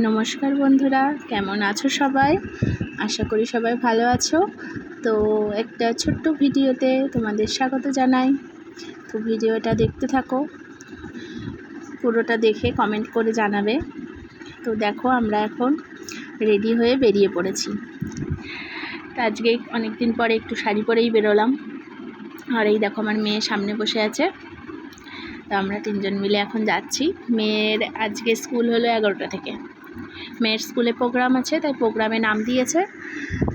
নমস্কার বন্ধুরা, কেমন আছো সবাই? আশা করি সবাই ভালো আছো। তো একটা ছোট্ট ভিডিওতে তোমাদের স্বাগত জানাই। তো ভিডিওটা দেখতে থাকো, পুরোটা দেখে কমেন্ট করে জানাবে। তো দেখো, আমরা এখন রেডি হয়ে বেরিয়ে পড়েছি। তো আজকে অনেক দিন পরে একটু শাড়ি পরেই বেরোলাম। আর এই দেখো, আমার মেয়ে সামনে বসে আছে। তো আমরা তিনজন মিলে এখন যাচ্ছি। মেয়ের আজকে স্কুল হলো 11টা থেকে। মেয়ের স্কুলে প্রোগ্রাম আছে, তাই প্রোগ্রামে নাম দিয়েছে,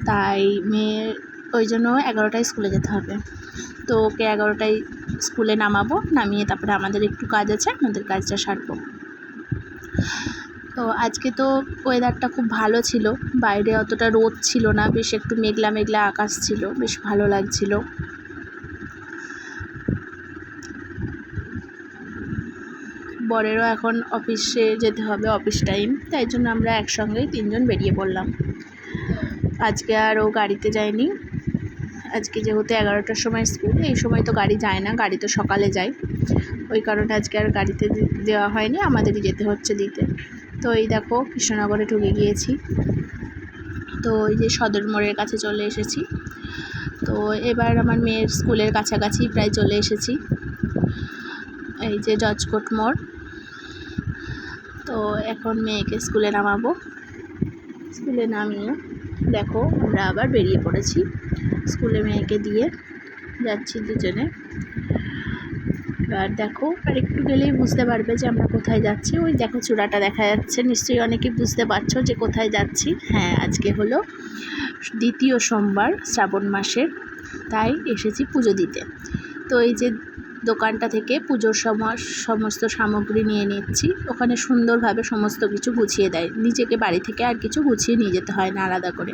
তাই মেয়ের ওই জন্য 11টায় স্কুলে যেতে হবে। তো ওকে 11টায় স্কুলে নামাবো, নামিয়ে তারপরে আমাদের একটু কাজ আছে, আমাদের কাজটা সারবো। তো আজকে তো ওয়েদারটা খুব ভালো ছিল, বাইরে অতটা রোদ ছিল না, বেশ একটু মেঘলা মেঘলা আকাশ ছিল, বেশ ভালো লাগছিল। বরেরও এখন অফিসে যেতে হবে, অফিস টাইম, তাই জন্য আমরা একসঙ্গেই তিনজন বেরিয়ে পড়লাম। আজকে আর ও গাড়িতে যায়নি। আজকে যেহেতু 11টার সময় স্কুল, এই সময় তো গাড়ি যায় না, গাড়ি তো সকালে যায়, ওই কারণে আজকে আর গাড়িতে দেওয়া হয়নি, আমাদেরই যেতে হচ্ছে দিতে। তো এই দেখো, কৃষ্ণনগরে ঢুকে গিয়েছি। তো এই যে সদর মোড়ের কাছে চলে এসেছি। তো এবার আমার মেয়ের স্কুলের কাছাকাছি প্রায় চলে এসেছি। এই যে জজকোট মোড়। তো এখন মেয়েকে স্কুলে নামাবো। স্কুলে নামিয়ে দেখো আমরা আবার বেরিয়ে পড়েছি। স্কুলে মেয়েকে দিয়ে যাচ্ছি দুজনে। এবার দেখো, আর একটু গেলেই বুঝতে পারবে যে আমরা কোথায় যাচ্ছি। ওই দেখো চূড়াটা দেখা যাচ্ছে, নিশ্চয়ই অনেকেই বুঝতে পারছো যে কোথায় যাচ্ছি। হ্যাঁ, আজকে হলো দ্বিতীয় সোমবার শ্রাবণ মাসের, তাই এসেছি পুজো দিতে। তো এই যে দোকানটা থেকে পুজোর সমস্ত সামগ্রী নিয়ে নিচ্ছি। ওখানে সুন্দরভাবে সমস্ত কিছু গুছিয়ে দেয়, নিজেকে বাড়ি থেকে আর কিছু গুছিয়ে নিয়ে যেতে হয় না আলাদা করে।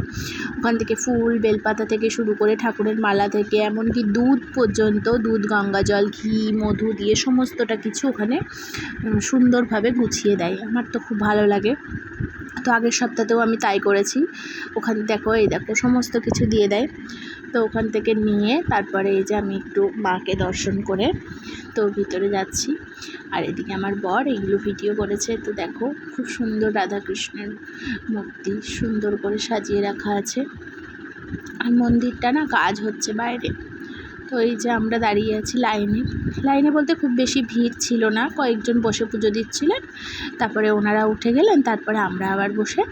ওখান থেকে ফুল বেলপাতা থেকে শুরু করে ঠাকুরের মালা থেকে এমনকি দুধ পর্যন্ত, দুধ, গঙ্গা জল, ঘি, মধু দিয়ে সমস্তটা কিছু ওখানে সুন্দরভাবে গুছিয়ে দেয়। আমার তো খুব ভালো লাগে। তো আগের সপ্তাহতেও আমি তাই করেছি। ওখানে দেখো, এই দেখো সমস্ত কিছু দিয়ে দেয়। তো ওখান থেকে নিয়ে তারপরে এই যে আমি একটু মাকে দর্শন করে তো ভিতরে যাচ্ছি। আর এদিকে আমার বর এগুলো ভিডিও করেছে। তো দেখো, খুব সুন্দর রাধাকৃষ্ণের মূর্তি সুন্দর করে সাজিয়ে রাখা আছে। আর মন্দিরটা না কাজ হচ্ছে বাইরে। তো এই যে আমরা দাঁড়িয়ে আছি লাইনে বলতে খুব বেশি ভিড় ছিল না, কয়েকজন বসে পুজো দিচ্ছিলেন, তারপরে ওনারা উঠে গেলেন, তারপরে আমরা আবার বসে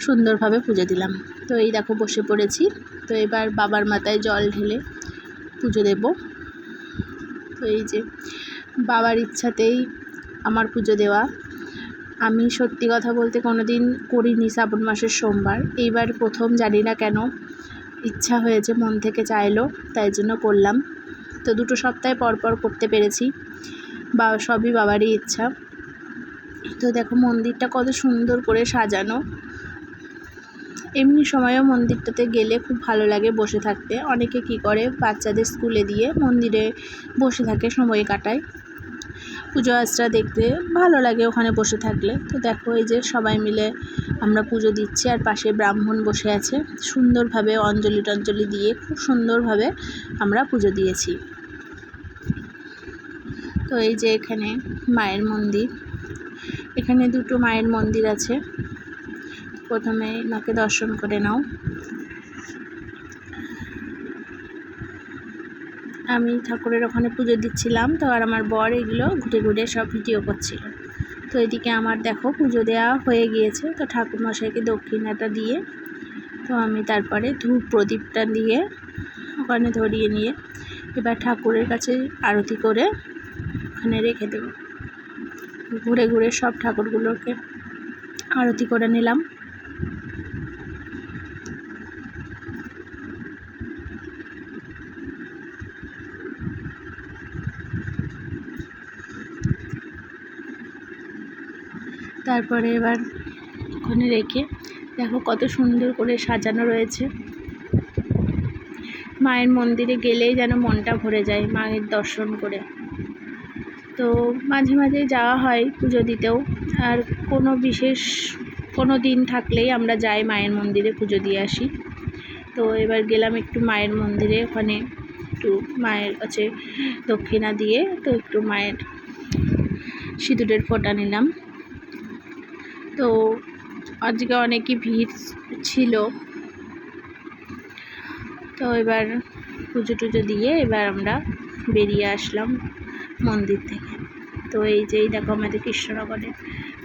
সুন্দরভাবে পুজো দিলাম। তো এই দেখো বসে পড়েছি। তো এবার বাবার মাথায় জল ঢেলে পুজো দেব। তো এই যে বাবার ইচ্ছাতেই আমার পুজো দেওয়া। আমি সত্যি কথা বলতে কোনো দিন করিনি শ্রাবণ মাসের সোমবার, এইবার প্রথম, জানি না কেন ইচ্ছা হয়েছে, মন থেকে চাইলো, তাই জন্য করলাম। তো 2 সপ্তাহ পর করতে পেরেছি, সবই বাবারই ইচ্ছা। তো দেখো মন্দিরটা কত সুন্দর করে সাজানো। এমনি সময়ও মন্দিরটাতে গেলে খুব ভালো লাগে বসে থাকতে। অনেকে কি করে, বাচ্চাদের স্কুলে দিয়ে মন্দিরে বসে থাকে, সময় কাটায়। পুজো আর্চা দেখতে ভালো লাগে ওখানে বসে থাকলে। তো দেখো, এই যে সবাই মিলে আমরা পুজো দিচ্ছি, আর পাশে ব্রাহ্মণ বসে আছে। সুন্দরভাবে অঞ্জলি দিয়ে খুব সুন্দরভাবে আমরা পুজো দিয়েছি। তো এই যে এখানে মায়ের মন্দির, এখানে 2 মায়ের মন্দির আছে। প্রথমে মাকে দর্শন করে নাও। আমি ঠাকুরের ওখানে পুজো দিচ্ছিলাম, তো আর আমার বর এগুলো ঘুরে ঘুরে সব ভিডিও করছিল। তো এদিকে আমার দেখো পুজো দেওয়া হয়ে গিয়েছে। তো ঠাকুরমশাইকে দক্ষিণাটা দিয়ে, তো আমি তারপরে ধূপ প্রদীপটা দিয়ে ওখানে ধরিয়ে নিয়ে এবার ঠাকুরের কাছে আরতি করে ওখানে রেখে দেব। ঘুরে ঘুরে সব ঠাকুরগুলোকে আরতি করে নিলাম। তারপরে এবার ওখানে রেখে দেখো কত সুন্দর করে সাজানো রয়েছে। মায়ের মন্দিরে গেলেই যেন মনটা ভরে যায় মায়ের দর্শন করে। তো মাঝে মাঝে যাওয়া হয় পুজো দিতেও, আর কোনো দিন থাকলেই আমরা যাই মায়ের মন্দিরে পুজো দিয়ে আসি। তো এবার গেলাম একটু মায়ের মন্দিরে, ওখানে একটু মায়ের কাছে দক্ষিণা দিয়ে তো একটু মায়ের সিঁদুরের ফোঁটা নিলাম। তো আজকে অনেকই ভিড় ছিল। তো এবার পুজো টুজো দিয়ে এবার আমরা বেরিয়ে আসলাম মন্দির থেকে। তো এই দেখো আমাদের কৃষ্ণনগরের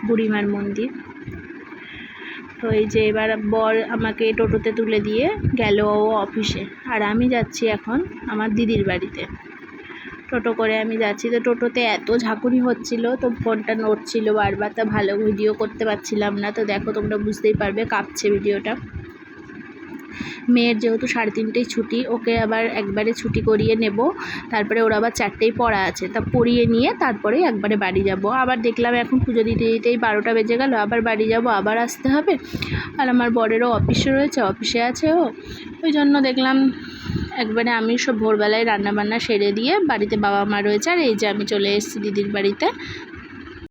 বুড়িমার মন্দির। তো এই যে এবার বর আমাকে টোটোতে তুলে দিয়ে গেল অফিসে, আর আমি যাচ্ছি এখন আমার দিদির বাড়িতে। টোটো করে আমি যাচ্ছি, তো টোটোতে এত ঝাঁকুনি হচ্ছিল, তো ফোনটা নড়ছিল বারবার, তা ভালো ভিডিও করতে পারছিলাম না। তো দেখো তোমরা বুঝতেই পারবে, কাঁপছে ভিডিওটা। মেয়ের যেহেতু 3:30 ছুটি, ওকে আবার একবারে ছুটি করিয়ে নেব, তারপরে ওর আবার 4টেই পড়া আছে, তা পড়িয়ে নিয়ে তারপরে একবারে বাড়ি যাব। আবার দেখলাম এখন পুজো দিতে দিতেই 12টা বেজে গেল, আবার বাড়ি যাব, আবার আসতে হবে। আর আমার বরেরও অফিসে রয়েছে, অফিসে আছে ও, ওই জন্য দেখলাম একবারে আমি সব ভোরবেলায় রান্নাবান্না সেরে দিয়ে, বাড়িতে বাবা মা রয়েছে, আর এই যে আমি চলে এসেছি দিদির বাড়িতে।